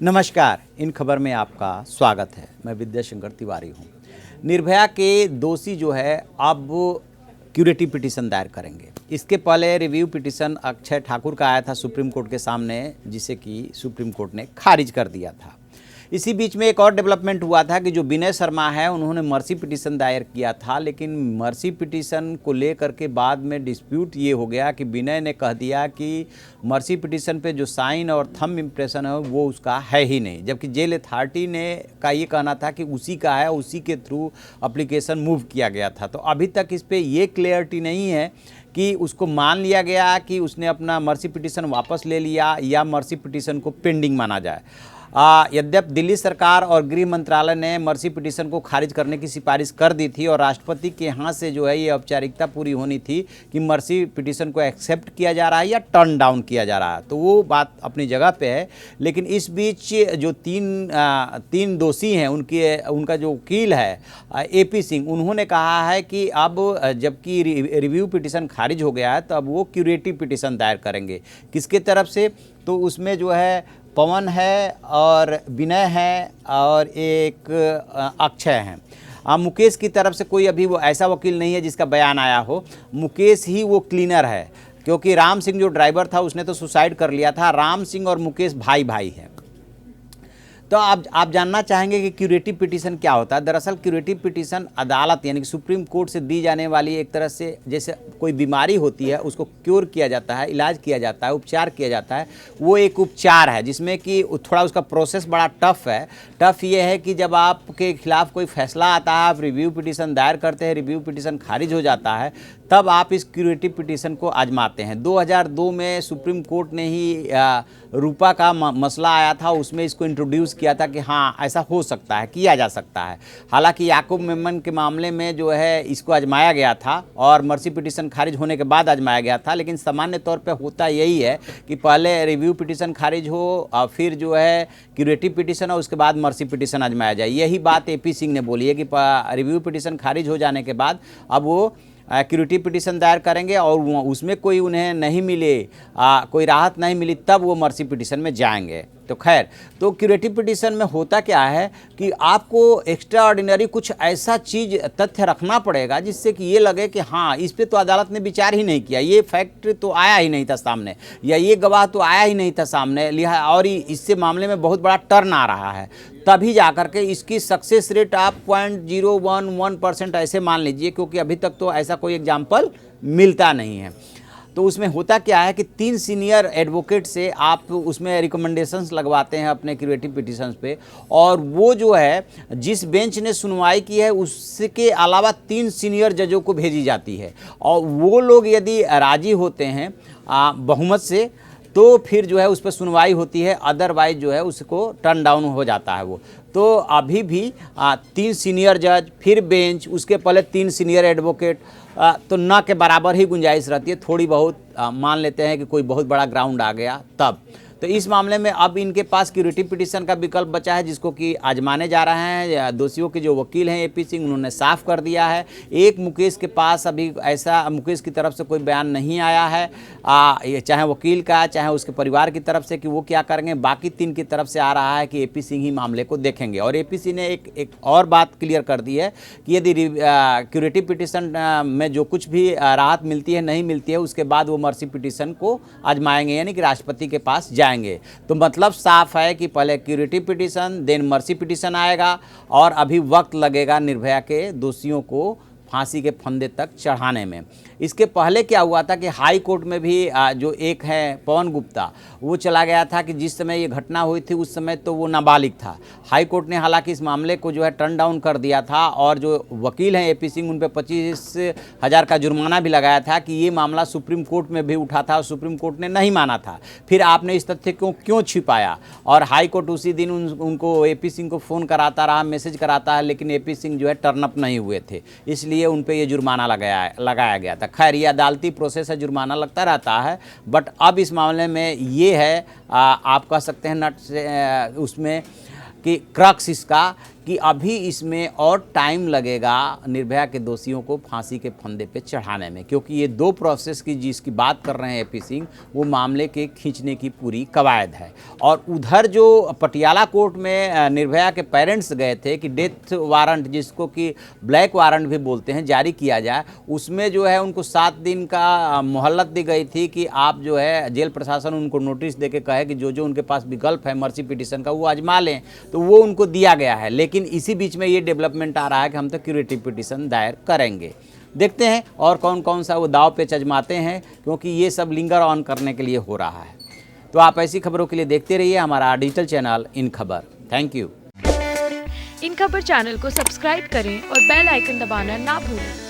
नमस्कार, इन खबर में आपका स्वागत है। मैं विद्याशंकर तिवारी हूँ। निर्भया के दोषी जो है अब क्यूरेटिव पिटीशन दायर करेंगे। इसके पहले रिव्यू पिटीशन अक्षय ठाकुर का आया था सुप्रीम कोर्ट के सामने, जिसे कि सुप्रीम कोर्ट ने खारिज कर दिया था। इसी बीच में एक और डेवलपमेंट हुआ था कि जो विनय शर्मा है उन्होंने मर्सी पिटीशन दायर किया था, लेकिन मर्सी पिटीशन को लेकर के बाद में डिस्प्यूट ये हो गया कि विनय ने कह दिया कि मर्सी पिटीशन पे जो साइन और थंब इम्प्रेशन है वो उसका है ही नहीं, जबकि जेल अथॉरिटी ने का ये कहना था कि उसी का है, उसी के थ्रू एप्लीकेशन मूव किया गया था। तो अभी तक इस पर ये क्लियरिटी नहीं है कि उसको मान लिया गया कि उसने अपना मर्सी पिटीशन वापस ले लिया या मर्सी पिटीशन को पेंडिंग माना जाए। यद्यपि दिल्ली सरकार और गृह मंत्रालय ने मर्सी पिटीशन को खारिज करने की सिफारिश कर दी थी और राष्ट्रपति के यहाँ से जो है ये औपचारिकता पूरी होनी थी कि मर्सी पिटीशन को एक्सेप्ट किया जा रहा है या टर्न डाउन किया जा रहा है, तो वो बात अपनी जगह पे है। लेकिन इस बीच जो तीन दोषी हैं उनका जो वकील है AP सिंह, उन्होंने कहा है कि अब जबकि रिव्यू पिटीशन खारिज हो गया है तो अब वो क्यूरेटिव पिटीशन दायर करेंगे। किसके तरफ से? तो उसमें जो है पवन है और विनय है और एक अक्षय हैं। मुकेश की तरफ से कोई अभी वो ऐसा वकील नहीं है जिसका बयान आया हो। मुकेश ही वो क्लीनर है, क्योंकि राम सिंह जो ड्राइवर था उसने तो सुसाइड कर लिया था। राम सिंह और मुकेश भाई भाई हैं। तो आप जानना चाहेंगे कि क्यूरेटिव पिटीशन क्या होता है। दरअसल क्यूरेटिव पिटीशन अदालत यानी कि सुप्रीम कोर्ट से दी जाने वाली एक तरह से, जैसे कोई बीमारी होती है उसको क्योर किया जाता है, इलाज किया जाता है, उपचार किया जाता है, वो एक उपचार है जिसमें कि थोड़ा उसका प्रोसेस बड़ा टफ है। टफ ये है कि जब आपके खिलाफ कोई फैसला आता है, आप रिव्यू पिटीशन दायर करते हैं, रिव्यू पिटीशन खारिज हो जाता है, तब आप इस क्यूरेटिव पिटीशन को आजमाते हैं। 2002 में सुप्रीम कोर्ट ने ही रूपा का मसला आया था, उसमें इसको इंट्रोड्यूस किया था कि हाँ ऐसा हो सकता है, किया जा सकता है। हालांकि याकूब मेमन के मामले में जो है इसको आजमाया गया था और मर्सी पिटीशन खारिज होने के बाद आजमाया गया था, लेकिन सामान्य तौर पे होता यही है कि पहले रिव्यू पिटीशन खारिज हो और फिर जो है क्यूरेटिव पिटीशन और उसके बाद मर्सी पिटीशन आजमाया जाए। यही बात AP सिंह ने बोली है कि रिव्यू पिटीशन खारिज हो जाने के बाद अब वो क्यूरेटिव पिटीशन दायर करेंगे और उसमें कोई उन्हें नहीं मिले, कोई राहत नहीं मिली, तब वो मर्सी पिटीशन में जाएंगे। तो खैर, तो क्यूरेटिव पिटीशन में होता क्या है कि आपको एक्स्ट्रा ऑर्डिनरी कुछ ऐसा चीज़ तथ्य रखना पड़ेगा जिससे कि ये लगे कि हाँ इस पे तो अदालत ने विचार ही नहीं किया, ये फैक्ट तो आया ही नहीं था सामने, या ये गवाह तो आया ही नहीं था सामने, लिहा और इससे मामले में बहुत बड़ा टर्न आ रहा है। तभी जाकर के इसकी सक्सेस रेट आप 0.011% ऐसे मान लीजिए, क्योंकि अभी तक तो ऐसा कोई एग्जाम्पल मिलता नहीं है। तो उसमें होता क्या है कि 3 सीनियर एडवोकेट से आप उसमें रिकमेंडेशंस लगवाते हैं अपने क्यूरेटिव पिटीशंस पे, और वो जो है जिस बेंच ने सुनवाई की है उसके अलावा 3 सीनियर जजों को भेजी जाती है, और वो लोग यदि राजी होते हैं बहुमत से तो फिर जो है उस पर सुनवाई होती है, अदरवाइज जो है उसको टर्न डाउन हो जाता है वो। तो अभी भी 3 सीनियर जज, फिर बेंच, उसके पहले 3 सीनियर एडवोकेट, तो न के बराबर ही गुंजाइश रहती है। थोड़ी बहुत मान लेते हैं कि कोई बहुत बड़ा ग्राउंड आ गया तब। तो इस मामले में अब इनके पास क्यूरेटिव पिटीशन का विकल्प बचा है, जिसको कि आजमाने जा रहे हैं। दोषियों के जो वकील हैं AP सिंह, उन्होंने साफ कर दिया है। एक मुकेश के पास अभी ऐसा, मुकेश की तरफ से कोई बयान नहीं आया है, चाहे वकील का चाहे उसके परिवार की तरफ से, कि वो क्या करेंगे। बाकी 3 की तरफ से आ रहा है कि AP सिंह ही मामले को देखेंगे। और AP सिंह ने एक और बात क्लियर कर दी है कि यदि क्यूरेटिव पिटीशन में जो कुछ भी राहत मिलती है नहीं मिलती है, उसके बाद वो मर्सी पिटीशन को आजमाएंगे, यानी कि राष्ट्रपति के पास जाएंगे। तो मतलब साफ है कि पहले curative petition then mercy petition आएगा, और अभी वक्त लगेगा निर्भया के दोषियों को फांसी के फंदे तक चढ़ाने में। इसके पहले क्या हुआ था कि हाई कोर्ट में भी जो एक है पवन गुप्ता, वो चला गया था कि जिस समय ये घटना हुई थी उस समय तो वो नाबालिग था। हाई कोर्ट ने हालांकि इस मामले को जो है टर्न डाउन कर दिया था, और जो वकील हैं AP सिंह, उन पर 25,000 का जुर्माना भी लगाया था कि ये मामला सुप्रीम कोर्ट में भी उठा था और सुप्रीम कोर्ट ने नहीं माना था, फिर आपने इस तथ्य को क्यों छिपाया। और हाई कोर्ट उसी दिन उनको AP सिंह को फ़ोन कराता रहा, मैसेज कराता है, लेकिन AP सिंह जो है टर्न अप नहीं हुए थे, इसलिए उन पर ये जुर्माना लगाया गया था। खैर, ये अदालती प्रोसेस है, जुर्माना लगता रहता है, बट अब इस मामले में ये है, आप कह सकते हैं नट से उसमें कि क्रक्स इसका कि अभी इसमें और टाइम लगेगा निर्भया के दोषियों को फांसी के फंदे पे चढ़ाने में, क्योंकि ये दो प्रोसेस की जिसकी बात कर रहे हैं एपी सिंह, वो मामले के खींचने की पूरी कवायद है। और उधर जो पटियाला कोर्ट में निर्भया के पेरेंट्स गए थे कि डेथ वारंट, जिसको कि ब्लैक वारंट भी बोलते हैं, जारी किया जाए, उसमें जो है उनको 7 दिन का मोहलत दी गई थी कि आप जो है जेल प्रशासन उनको नोटिस देके कहे कि जो जो उनके पास विकल्प है मर्सी पिटीशन का वो आजमा लें, तो वो उनको दिया गया है। लेकिन इसी बीच में ये डेवलपमेंट आ रहा है कि हम तो क्यूरेटिव पिटीशन दायर करेंगे। देखते हैं और कौन कौन सा वो दाव पेच आजमाते हैं, क्योंकि ये सब लिंगर ऑन करने के लिए हो रहा है। तो आप ऐसी खबरों के लिए देखते रहिए हमारा डिजिटल चैनल इन खबर। Thank you. इन खबर चैनल को सब्सक्राइब करें और बेल आइकन दबाना ना भूलें।